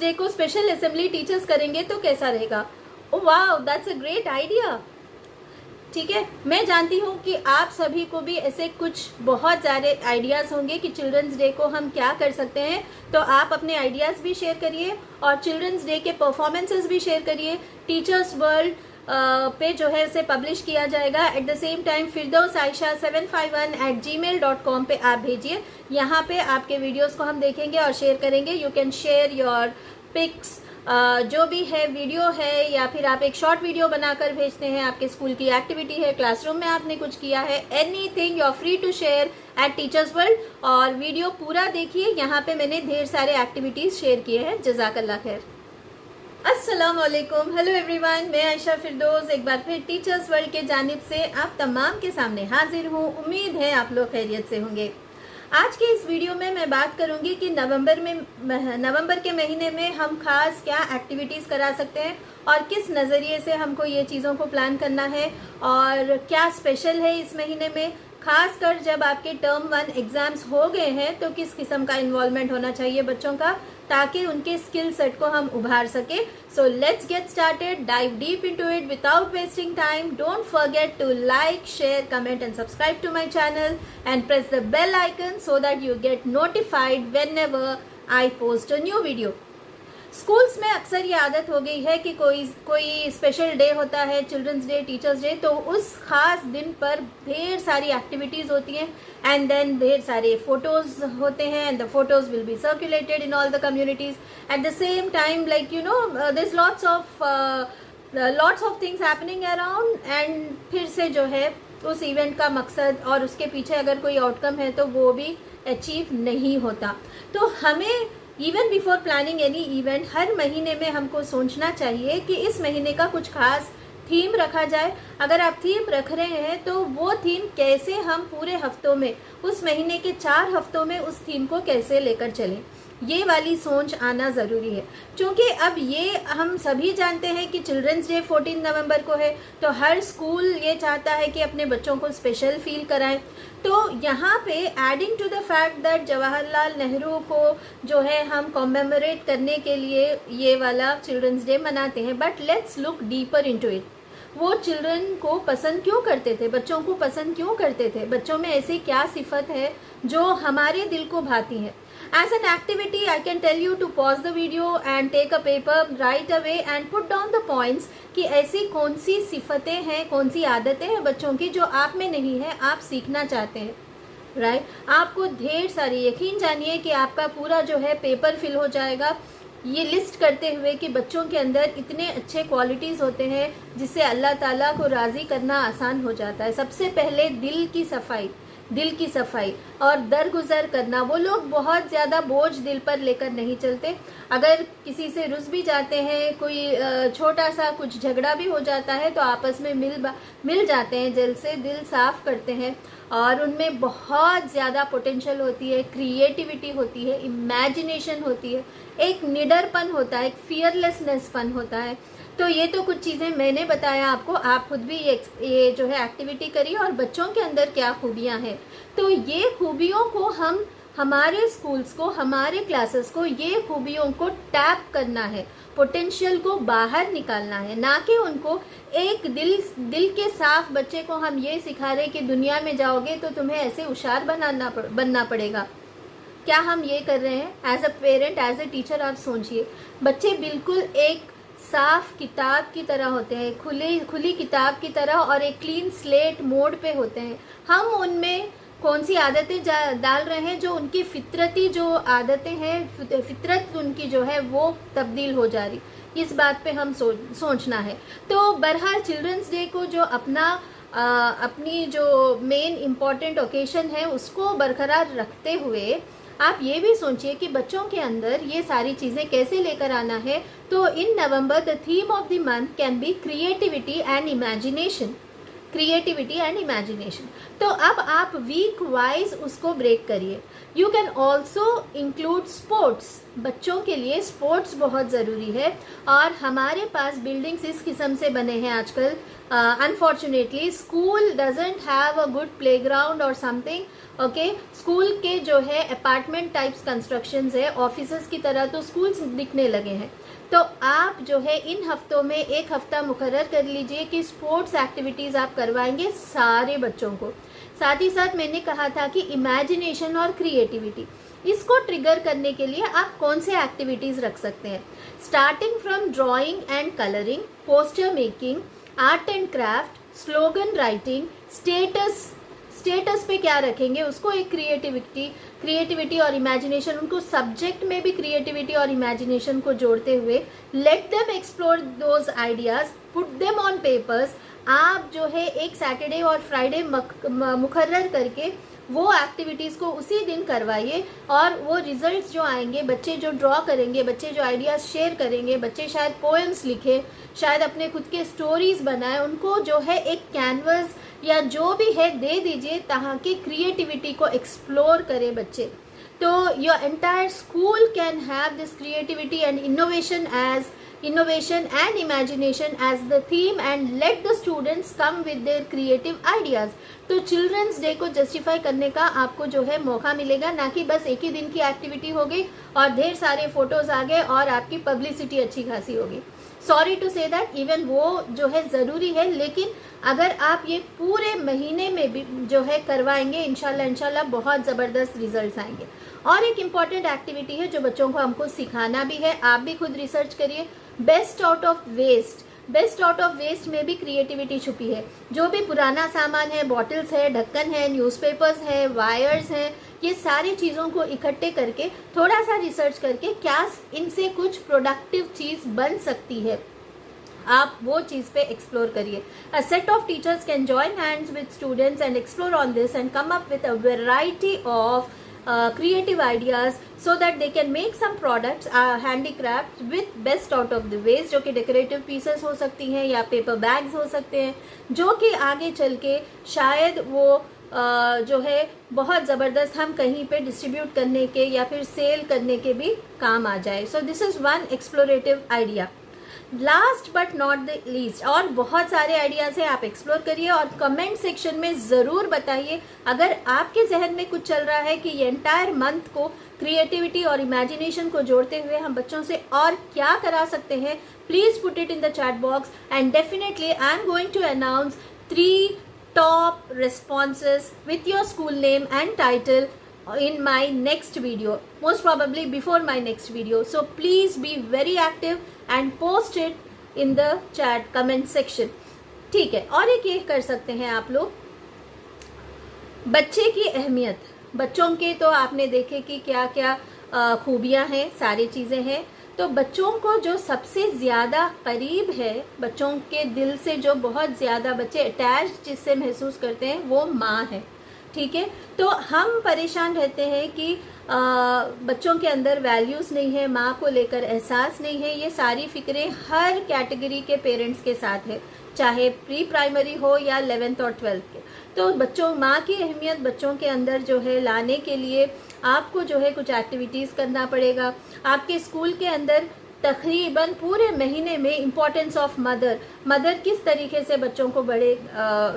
Day को special assembly teachers करेंगे तो कैसा रहेगा। ओह वाह, दैट्स अ ग्रेट आइडिया। ठीक है, मैं जानती हूँ कि आप सभी को भी ऐसे कुछ बहुत सारे आइडियाज़ होंगे कि चिल्ड्रंस डे को हम क्या कर सकते हैं, तो आप अपने आइडियाज़ भी शेयर करिए और चिल्ड्रंस डे के परफॉर्मेंसेस भी शेयर करिए। टीचर्स वर्ल्ड पे जो है इसे पब्लिश किया जाएगा। Eight the same time firdousaisha751@gmail.com पे आप भेजिए। यहाँ पे आपके वीडियोस को हम देखेंगे और शेयर करेंगे। You can share your pics, जो भी है, वीडियो है या फिर आप एक शॉर्ट वीडियो बनाकर भेजते हैं, आपके स्कूल की एक्टिविटी है, क्लासरूम में आपने कुछ किया है, anything you are free to share at teachers world. और वीडियो पूरा देखिए, यहाँ पे मैंने ढेर सारे एक्टिविटीज़ शेयर किए हैं। जज़ाकल्लाह खैर। अस्सलाम वालेकुम, हेलो एवरीवन, मैं आयशा फिरदौस एक बार फिर टीचर्स वर्ल्ड के जानिब से आप तमाम के सामने हाजिर हूँ। उम्मीद है आप लोग खैरियत से होंगे। आज के इस वीडियो में मैं बात करूंगी कि नवंबर के महीने में हम खास क्या एक्टिविटीज़ करा सकते हैं और किस नज़रिए से हमको ये चीज़ों को प्लान करना है और क्या स्पेशल है इस महीने में। खासकर जब आपके टर्म 1 एग्ज़ाम्स हो गए हैं तो किस किस्म का इन्वॉल्वमेंट होना चाहिए बच्चों का, ताकि उनके स्किल सेट को हम उभार सके। So let's get started, dive deep into it without wasting time. Don't forget to like, share, comment and subscribe to my channel and press the bell icon so that you get notified whenever I post a new video. Schools में अक्सर ये आदत हो गई है कि कोई special day होता है, चिल्ड्रंस डे, टीचर्स डे, तो उस खास दिन पर ढेर सारी एक्टिविटीज़ होती हैं एंड देन ढेर सारे फोटोज़ होते हैं and the photos will be circulated in all the communities at the same time, like you know there is lots of things happening around and फिर से जो है उस इवेंट का मकसद और उसके पीछे अगर कोई आउटकम है तो वो भी अचीव नहीं होता। तो हमें even before planning any event हर महीने में हमको सोचना चाहिए कि इस महीने का कुछ खास थीम रखा जाए। अगर आप थीम रख रहे हैं तो वो थीम कैसे हम पूरे हफ्तों में, उस महीने के 4 हफ्तों में उस थीम को कैसे लेकर चलें, ये वाली सोच आना ज़रूरी है। क्योंकि अब ये हम सभी जानते हैं कि चिल्ड्रंस डे 14 नवंबर को है, तो हर स्कूल ये चाहता है कि अपने बच्चों को स्पेशल फील कराएं। तो यहाँ पे adding to the fact that Jawaharlal Nehru को जो है हम कॉमेमोरेट करने के लिए ये वाला चिल्ड्रंस डे मनाते हैं, but let's look deeper into it. वो चिल्ड्रन को पसंद क्यों करते थे, बच्चों को पसंद क्यों करते थे, बच्चों में ऐसी क्या सिफत है जो हमारे दिल को भाती है। As an activity, I can tell you to pause the video and take a paper right away and put down the points कि ऐसी कौन सी सिफतें हैं, कौन सी आदतें हैं बच्चों की जो आप में नहीं है, आप सीखना चाहते हैं, राइट। आपको ढेर सारी, यकीन जानिए कि आपका पूरा जो है पेपर फिल हो जाएगा ये लिस्ट करते हुए कि बच्चों के अंदर इतने अच्छे क्वालिटीज़ होते हैं जिससे अल्लाह ताला को राज़ी करना आसान हो जाता है। सबसे पहले दिल की सफाई और दरगुजर करना। वो लोग बहुत ज़्यादा बोझ दिल पर लेकर नहीं चलते। अगर किसी से रुस भी जाते हैं, कोई छोटा सा कुछ झगड़ा भी हो जाता है तो आपस में मिल जाते हैं, दिल से दिल साफ करते हैं और उनमें बहुत ज़्यादा पोटेंशियल होती है, क्रिएटिविटी होती है, इमेजिनेशन होती है, एक निडरपन होता है, एक फियरलेसनेसपन होता है। तो ये तो कुछ चीज़ें मैंने बताया आपको, आप खुद भी ये जो है एक्टिविटी करिए और बच्चों के अंदर क्या खूबियाँ हैं, तो ये खूबियों को हम हमारे स्कूल्स को, हमारे क्लासेस को, ये खूबियों को टैप करना है, पोटेंशियल को बाहर निकालना है, ना कि उनको एक दिल के साफ बच्चे को हम ये सिखा रहे कि दुनिया में जाओगे तो तुम्हें ऐसे होशियार बनना पड़ेगा। क्या हम ये कर रहे हैं? As a parent, as a teacher आप सोचिए, बच्चे बिल्कुल एक साफ किताब की तरह होते हैं, खुली किताब की तरह और एक क्लीन स्लेट मोड पे होते हैं। हम उनमें कौन सी आदतें डाल रहे हैं जो उनकी फितरती जो आदतें हैं, फितरत उनकी जो है वो तब्दील हो जा रही, इस बात पे हम सोचना है। तो बहरहाल चिल्ड्रंस डे को जो अपनी जो मेन इम्पॉर्टेंट ओकेशन है उसको बरकरार रखते हुए आप ये भी सोचिए कि बच्चों के अंदर ये सारी चीज़ें कैसे लेकर आना है। तो in November the theme of the month can be creativity and imagination. तो अब आप वीक वाइज उसको ब्रेक करिए। You can also include sports. बच्चों के लिए स्पोर्ट्स बहुत ज़रूरी है और हमारे पास बिल्डिंग्स इस किस्म से बने हैं आजकल. Unfortunately school doesn't have a good playground और समथिंग. ओके, स्कूल के जो है अपार्टमेंट टाइप्स कंस्ट्रक्शंस है, ऑफिसेस की तरह तो स्कूल्स दिखने लगे हैं. तो आप जो है इन हफ्तों में एक हफ्ता मुकर्रर कर लीजिए कि स्पोर्ट्स एक्टिविटीज़ आप करवाएंगे सारे बच्चों को. साथ ही साथ मैंने कहा था कि इमेजिनेशन और क्रिएटिविटी, इसको ट्रिगर करने के लिए आप कौन से एक्टिविटीज़ रख सकते हैं. Starting from drawing and colouring, poster making, art and craft, slogan writing, status पे क्या रखेंगे उसको एक क्रिएटिविटी और इमेजिनेशन, उनको सब्जेक्ट में भी क्रिएटिविटी और इमेजिनेशन को जोड़ते हुए let them explore those ideas, put them on papers. आप जो है एक सैटरडे और फ्राइडे मुकर्रर करके वो एक्टिविटीज़ को उसी दिन करवाइए और वो रिजल्ट्स जो आएंगे, बच्चे जो ड्रॉ करेंगे, बच्चे जो आइडियाज़ शेयर करेंगे, बच्चे शायद पोएम्स लिखे, शायद अपने खुद के स्टोरीज बनाए, उनको जो है एक कैनवस या जो भी है दे दीजिए ताकि क्रिएटिविटी को एक्सप्लोर करें बच्चे. तो your entire school can have this creativity and innovation and imagination as the theme and let the students come with their creative ideas. तो चिल्ड्रंस डे को जस्टिफाई करने का आपको जो है मौका मिलेगा, ना कि बस एक ही दिन की एक्टिविटी हो गई और ढेर सारे फोटोज आ गए और आपकी पब्लिसिटी अच्छी खासी होगी. Sorry to say that, even वो जो है ज़रूरी है, लेकिन अगर आप ये पूरे महीने में भी जो है करवाएंगे इंशाल्लाह बहुत ज़बरदस्त रिजल्ट्स आएंगे. और एक इम्पॉर्टेंट एक्टिविटी है जो बच्चों को हमको सिखाना भी है, आप भी खुद रिसर्च करिए. बेस्ट आउट ऑफ वेस्ट में भी क्रिएटिविटी छुपी है. जो भी पुराना सामान है, बॉटल्स है, ढक्कन है, न्यूज़पेपर्स है, वायर्स हैं, ये सारी चीज़ों को इकट्ठे करके थोड़ा सा रिसर्च करके क्या इनसे कुछ प्रोडक्टिव चीज़ बन सकती है, आप वो चीज़ पे एक्सप्लोर करिए. A set of teachers can join hands with students and explore on this and come up with a variety of creative ideas so that they can make some products, handicrafts with best out of the waste, जो कि decorative pieces हो सकती हैं या paper bags हो सकते हैं, जो कि आगे चल के शायद वो जो है बहुत ज़बरदस्त हम कहीं पे डिस्ट्रीब्यूट करने के या फिर सेल करने के भी काम आ जाए. So this is one explorative idea. Last but not the least, और बहुत सारे आइडियाज़ हैं, आप एक्सप्लोर करिए और कमेंट सेक्शन में ज़रूर बताइए अगर आपके जहन में कुछ चल रहा है कि ये एंटायर मंथ को क्रिएटिविटी और इमेजिनेशन को जोड़ते हुए हम बच्चों से और क्या करा सकते हैं. Please put it in the chat box and definitely I am going to announce 3 top responses with your school name and title in my next video, most probably before my next video. So please be very active and post it in the chat comment section. ठीक है. और एक ये कर सकते हैं आप लोग, बच्चे की अहमियत. बच्चों के तो आपने देखे कि क्या क्या खूबियाँ हैं, सारी चीज़ें हैं. तो बच्चों को जो सबसे ज़्यादा करीब है, बच्चों के दिल से जो बहुत ज़्यादा बच्चे अटैच जिससे महसूस करते हैं, वो माँ है. ठीक है. तो हम परेशान रहते हैं कि बच्चों के अंदर वैल्यूज़ नहीं है, माँ को लेकर एहसास नहीं है. ये सारी फिक्रें हर कैटेगरी के पेरेंट्स के साथ है, चाहे प्री प्राइमरी हो या 11th और 12th के. तो बच्चों, माँ की अहमियत बच्चों के अंदर जो है लाने के लिए आपको जो है कुछ एक्टिविटीज़ करना पड़ेगा. आपके स्कूल के अंदर तकरीबन पूरे महीने में इम्पोर्टेंस ऑफ मदर किस तरीके से बच्चों को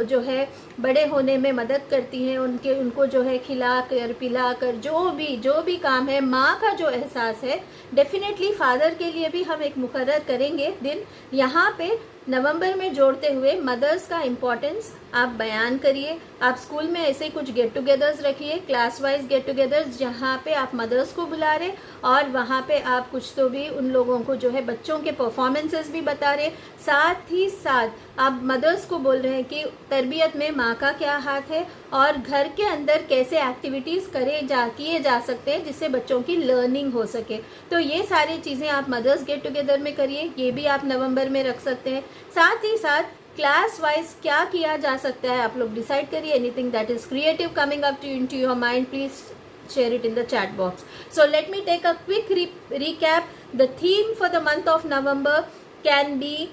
जो है बड़े होने में मदद करती हैं, उनको जो है खिला कर पिला कर जो भी काम है, माँ का जो एहसास है, डेफिनेटली फादर के लिए भी हम एक मुकर्रर करेंगे दिन. यहाँ पे नवंबर में जोड़ते हुए मदर्स का इम्पोर्टेंस आप बयान करिए. आप स्कूल में ऐसे कुछ गेट टुगेदर्स रखिए, क्लास वाइज गेट टुगेदर्स, जहाँ पे आप मदर्स को बुला रहे और वहाँ पे आप कुछ तो भी उन लोगों को जो है बच्चों के परफॉर्मेंसेस भी बता रहे. साथ ही साथ आप मदर्स को बोल रहे हैं कि तरबियत में माँ का क्या हाथ है और घर के अंदर कैसे एक्टिविटीज़ किए जा सकते हैं जिससे बच्चों की लर्निंग हो सके. तो ये सारी चीज़ें आप मदर्स गेट टुगेदर में करिए. ये भी आप नवंबर में रख सकते हैं. साथ ही साथ क्लास वाइज क्या किया जा सकता है आप लोग डिसाइड करिए. Anything that is creative coming up to your mind, please share it in the chat box. So let me take a quick recap. The theme for the month of November can be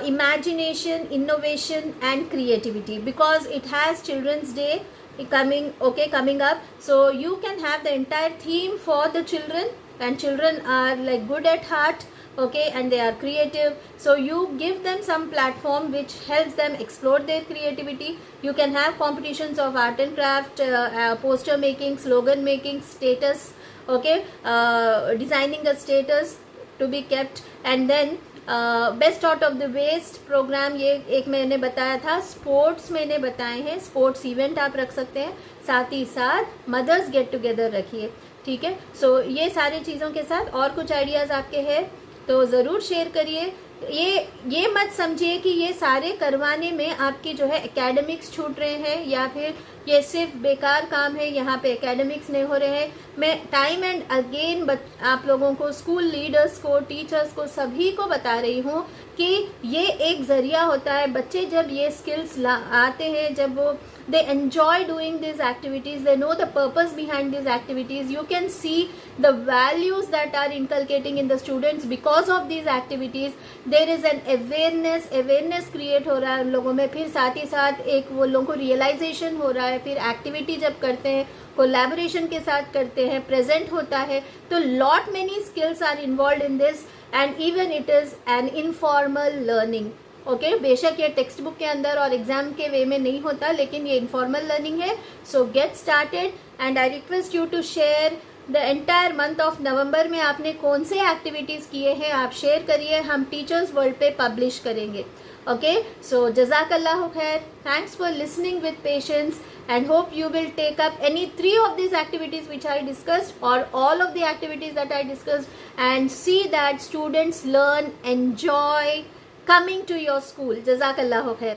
imagination, innovation and creativity, because it has Children's Day coming up. So you can have the entire theme for the children and children are like good at heart, okay, and they are creative, so you give them some platform which helps them explore their creativity. You can have competitions of art and craft, poster making, slogan making, status, okay, designing a status to be kept, and then best out of the waste program, ये एक मैंने बताया था, sports मैंने बताए हैं, sports event आप रख सकते हैं, साथ ही साथ मदर्स गेट टुगेदर रखिए, ठीक है। सो ये सारी चीज़ों के साथ और कुछ आइडियाज़ आपके हैं तो ज़रूर शेयर करिए। ये मत समझिए कि ये सारे करवाने में आपकी जो है एकेडमिक्स छूट रहे हैं या फिर ये सिर्फ बेकार काम है, यहाँ पे एकेडमिक्स नहीं हो रहे हैं। मैं टाइम एंड अगेन आप लोगों को, स्कूल लीडर्स को, टीचर्स को, सभी को बता रही हूँ कि ये एक जरिया होता है। बच्चे जब ये स्किल्स आते हैं, जब वो they enjoy doing these activities, they know the purpose behind these activities, you can see the values that are inculcating in the students because of these activities. There is an awareness create हो रहा है उन लोगों में, फिर साथ ही साथ एक वो लोगों को realization हो रहा है, फिर एक्टिविटी जब करते हैं, कोलैबोरेशन के साथ करते हैं, प्रेजेंट होता है, तो lot many skills are involved in this and even it is an informal learning. Okay, बेशक ये टेक्स्ट बुक के अंदर और एग्जाम के वे में नहीं होता, लेकिन ये इनफॉर्मल लर्निंग है। So get started and I request you to share the entire month of November में आपने कौन से एक्टिविटीज़ किए हैं, आप शेयर करिए, हम टीचर्स वर्ल्ड पे पब्लिश करेंगे। ओके, सो जज़ाकल्लाहु खैर, thanks for listening with patience and hope you will take up any 3 of these activities which I discussed or all of the activities that I discussed and see that students learn, enjoy coming to your school. Jazakallahu khair.